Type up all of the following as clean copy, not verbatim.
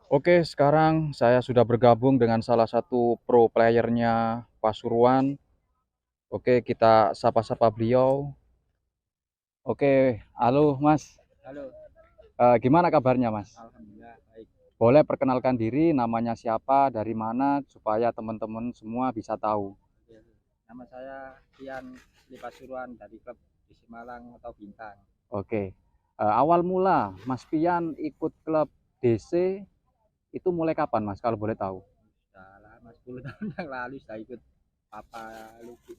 Oke, sekarang saya sudah bergabung dengan salah satu pro playernya Pasuruan. Oke, kita sapa-sapa beliau. Oke, halo Mas. Halo, Gimana kabarnya Mas? alhamdulillah baik. Boleh perkenalkan diri, namanya siapa, dari mana, supaya teman-teman semua bisa tahu. Ya, nama saya Pian di Pasuruan dari klub di Malang atau Bintang. Oke, awal mula Mas Pian ikut klub DC itu mulai kapan Mas, kalau boleh tahu? Sudah lama 10 tahun yang lalu saya ikut Papa Luki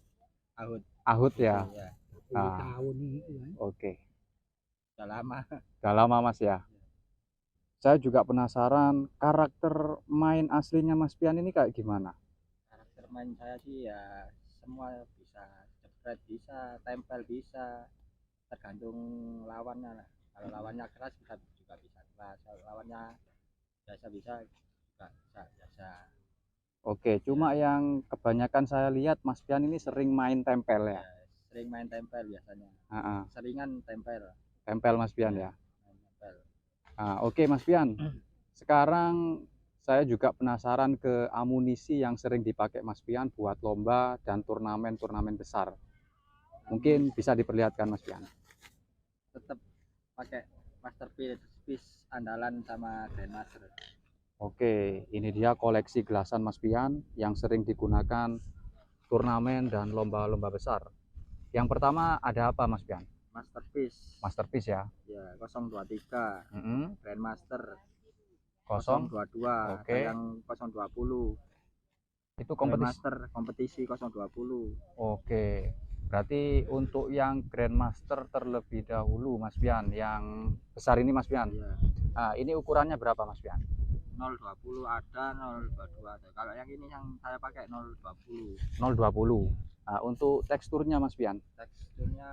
Ahud Ahud DC ya. ya. 10 Nah, tahun itu kan. oke. Sudah lama. Udah lama Mas ya. Saya juga penasaran karakter main aslinya Mas Pian ini kayak gimana? Karakter main saya sih ya semua bisa, jepret bisa, tempel bisa, tergantung lawannya lah. Kalau lawannya keras kita juga bisa keras, kalau lawannya biasa bisa juga bisa biasa. Oke, cuma Ya, yang kebanyakan saya lihat Mas Pian ini sering main tempel ya. ya sering main tempel biasanya, Ah, ah, seringan tempel tempel Mas Pian ya, ya. main tempel. Oke Mas Pian, sekarang saya juga penasaran ke amunisi yang sering dipakai Mas Pian buat lomba dan turnamen-turnamen besar. Mungkin Amunisi bisa diperlihatkan Mas Pian. tetap pakai masterpiece andalan sama grandmaster. Oke, ini dia koleksi gelasan Mas Pian yang sering digunakan turnamen dan lomba-lomba besar. Yang pertama ada apa Mas Pian? Masterpiece Masterpiece ya. ya 023, Mm-mm. grandmaster Kosong. 022, ada Oke. yang 020, Itu kompetisi. grandmaster kompetisi 020. Oke. Berarti untuk yang Grandmaster terlebih dahulu Mas Pian, yang besar ini Mas Pian. Ya, Ini ukurannya berapa Mas Pian? 020 ada, 022 ada. Kalau yang ini yang saya pakai 020. 020. Untuk teksturnya Mas Pian, Teksturnya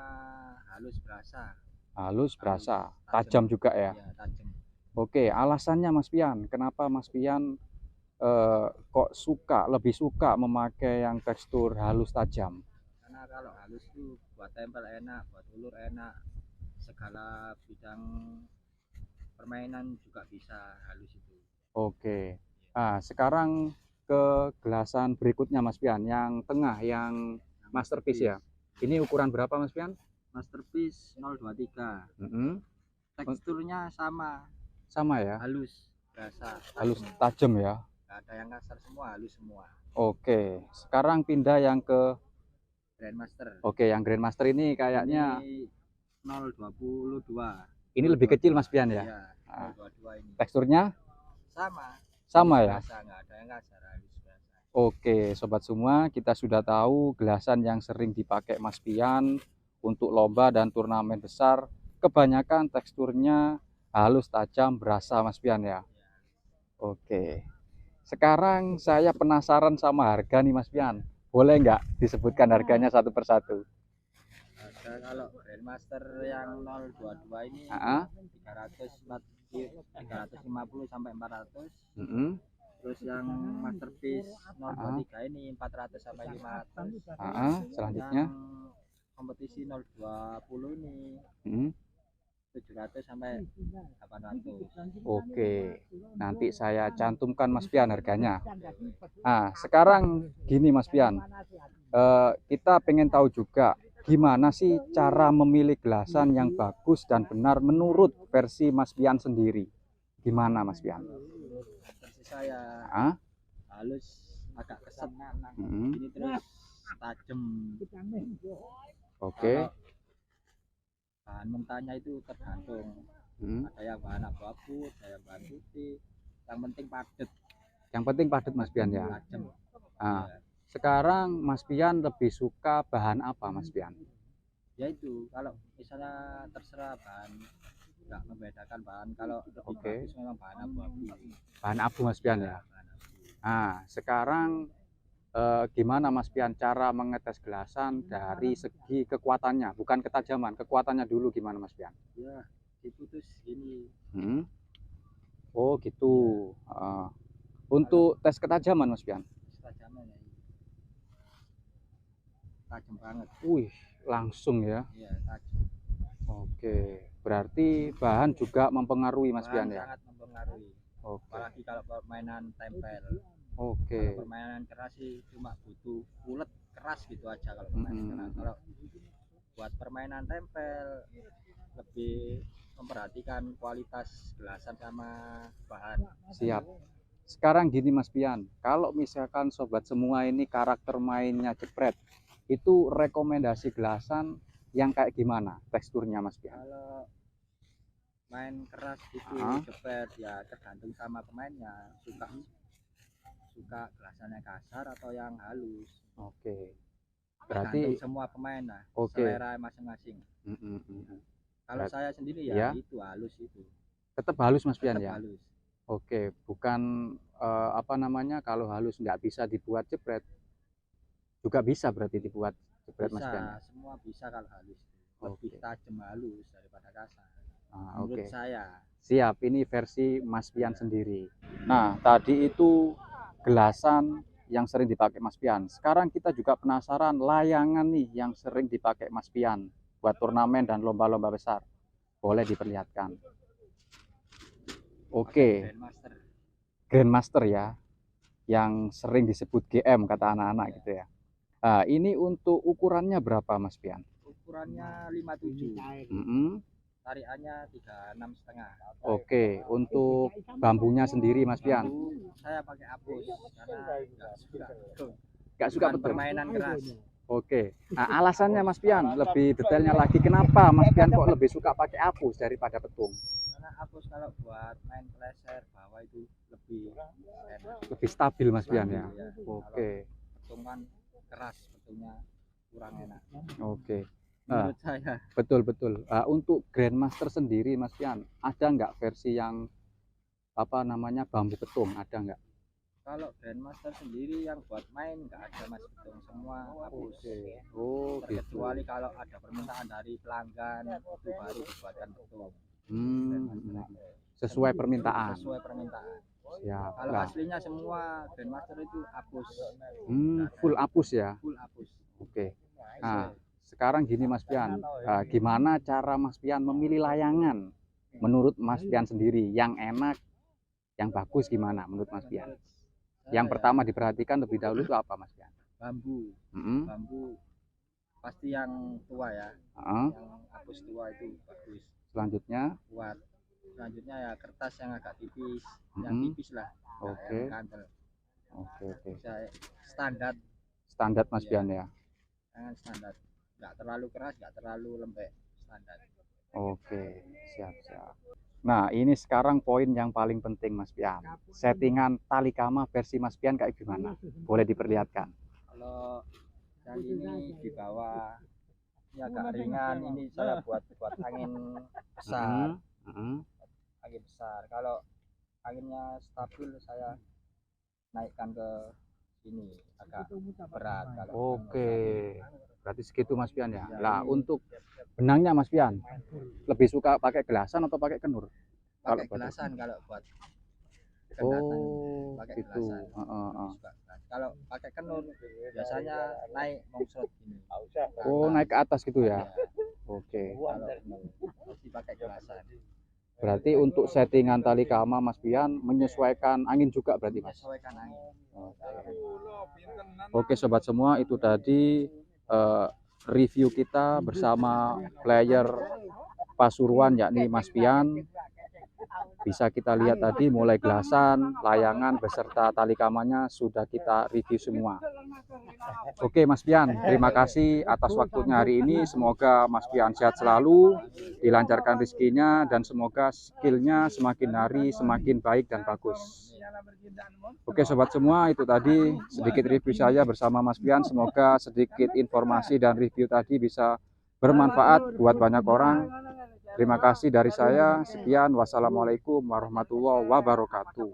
halus berasa, halus halus berasa, tajam. tajam juga ya. Ya, tajam. Oke, alasannya Mas Pian, kenapa Mas Pian kok lebih suka memakai yang tekstur halus tajam? Karena kalau halus tuh buat tempel enak, buat ulur enak, segala bidang permainan juga bisa halus itu. Oke. Sekarang ke gelasan berikutnya Mas Pian, yang tengah, yang Yang masterpiece ya. masterpiece, Ini ukuran berapa Mas Pian? masterpiece 023. Mm-mm. Teksturnya sama, Sama ya, halus berasa, halus tajam. tajam ya. Gak ada yang kasar, semua halus semua. Oke, sekarang pindah yang ke, Grandmaster oke, yang Grandmaster ini kayaknya ini 022, ini lebih kecil 022 Mas Pian ya. ya, Nah, 022 ini teksturnya sama, halus sama ya. berasa, nggak ada yang kasar, halus berasa. Oke, sobat semua, kita sudah tahu gelasan yang sering dipakai Mas Pian untuk lomba dan turnamen besar. Kebanyakan teksturnya halus, tajam, berasa Mas Pian ya. Oke, sekarang saya penasaran sama harga nih Mas Pian. Boleh nggak disebutkan harganya satu persatu? Harga kalau Grandmaster yang 022 ini Ah, 350 sampai 400. mm-mm. Terus yang Masterpiece Ah, 023 ini 400 sampai 500. selanjutnya. Yang kompetisi 020 ini Mm. 700 sampai 800. Oke, nanti saya cantumkan Mas Pian harganya. Sekarang gini Mas Pian, kita pengen tahu juga gimana sih cara memilih gelasan yang bagus dan benar menurut versi Mas Pian sendiri. Gimana Mas Pian? Versi saya Ah, halus, agak keset. mm, Ini terus tajam. oke. Kalau bahan mentahnya itu tergantung. Mm. Ada yang bahan abu-abu, ada yang bahan putih. Yang penting padat, Yang penting padat Mas Pian ya. tajam. Ah, Ya. sekarang Mas Pian lebih suka bahan apa Mas Pian? Ya itu kalau misalnya terserah bahan, nggak membedakan bahan, kalau lebih Oke. bagus memang bahan abu-abu. Bahan abu Mas Pian Ya, ya. bahan abu. Sekarang gimana Mas Pian cara mengetes gelasan dari segi kekuatannya, bukan ketajaman, kekuatannya dulu gimana Mas Pian? Ya diputus gini. Hmm? Oh gitu. Ya, Eh, kalau untuk tes ketajaman Mas Pian, tajamnya ya tajam banget. wih langsung ya. Iya, tajam. Oke, berarti bahan juga mempengaruhi Mas Bahan Pian ya. sangat mempengaruhi. Oke. apalagi kalau permainan tempel. Oke. Kalau permainan keras sih cuma butuh ulet keras gitu aja kalau permainan keras. Kalau buat permainan tempel lebih memperhatikan kualitas gelasan sama bahan. Siap. Sekarang gini Mas Pian, kalau misalkan sobat semua ini karakter mainnya jepret, itu rekomendasi gelasan yang kayak gimana teksturnya Mas Pian? Kalau main keras itu jepret ya tergantung sama pemainnya, suka gelasannya kasar atau yang halus. Oke. Berarti semua pemain lah, selera masing-masing. Kalau saya sendiri ya itu halus itu. Tetap halus Mas Pian ya? Halus. Oke, bukan apa namanya, kalau halus nggak bisa dibuat jepret, juga bisa berarti dibuat jepret Mas Pian? Bisa, semua bisa kalau halus. Lebih tajam halus daripada kasar. Menurut saya. Siap, ini versi Mas Pian sendiri. Nah, tadi itu gelasan yang sering dipakai Mas Pian. Sekarang kita juga penasaran layangan nih yang sering dipakai Mas Pian buat turnamen dan lomba-lomba besar. Boleh diperlihatkan. Oke. Grandmaster ya, yang sering disebut GM kata anak-anak gitu ya. Nah, ini untuk ukurannya berapa Mas Pian? Ukurannya 57. Tarikannya 36,5. Oke, untuk bambunya sendiri Mas Pian? Saya pakai apus karena nggak suka permainan keras. Oke, nah, alasannya Mas Pian lebih detailnya lagi, kenapa Mas Pian kok lebih suka pakai apus daripada petung? Karena apus kalau buat main pleser bawah itu lebih enak. Lebih stabil Mas Pian ya? Oke. Petung kan keras, petungnya kurang enak. Oke. Menurut saya. Betul. Untuk Grandmaster sendiri Mas Pian, ada nggak versi yang apa namanya bambu petung, ada nggak? Kalau Grandmaster sendiri yang buat main nggak ada Mas petung, semua apus. Kecuali kalau ada permintaan dari pelanggan itu baru dibuatkan petung. Sesuai permintaan. Ya, kalau aslinya semua Grandmaster itu apus. Full apus ya? Full apus. Oke. Nah, sekarang gini Mas Pian, gimana cara Mas Pian memilih layangan menurut Mas Pian sendiri yang enak, yang bagus gimana menurut Mas Pian? Yang pertama diperhatikan lebih dahulu itu apa Mas Pian? Bambu. Bambu pasti yang tua ya. Yang apus tua itu bagus. Selanjutnya? Kuat. Selanjutnya ya kertas yang agak tipis, yang tipis lah. Oke. Oke. Standar Mas Pian ya. Jangan standar, nggak terlalu keras, nggak terlalu lembek, standar. Oke, siap. Nah, ini sekarang poin yang paling penting Mas Pian. Settingan tali kama versi Mas Pian kayak gimana? Boleh diperlihatkan. Kalau yang ini di bawah ini agak ringan, ini saya buat angin besar. Angin besar. Kalau anginnya stabil saya naikkan ke sini, agak berat. Oke, berarti segitu Mas Pian ya. Lah, untuk benangnya Mas Pian lebih suka pakai gelasan atau pakai kenur? Pakai gelasan kalau buat pakai gitu. Gelasan. Kalau pakai kenur biasanya naik mongsot gini. Naik ke atas gitu ya. Oke. Kalau pakai gelasan. Berarti untuk settingan tali kama Mas Pian menyesuaikan angin juga berarti Mas? Menyesuaikan angin. Oke sobat semua, itu tadi review kita bersama player Pasuruan yakni Mas Pian. Bisa kita lihat tadi mulai gelasan, layangan beserta tali kamanya sudah kita review semua. Oke Mas Pian, terima kasih atas waktunya hari ini. Semoga Mas Pian sehat selalu, dilancarkan rezekinya, dan semoga skillnya semakin hari semakin baik dan bagus. Oke sobat semua, itu tadi sedikit review saya bersama Mas Pian. Semoga sedikit informasi dan review tadi bisa bermanfaat buat banyak orang. Terima kasih dari saya. Sekian, wassalamualaikum warahmatullahi wabarakatuh.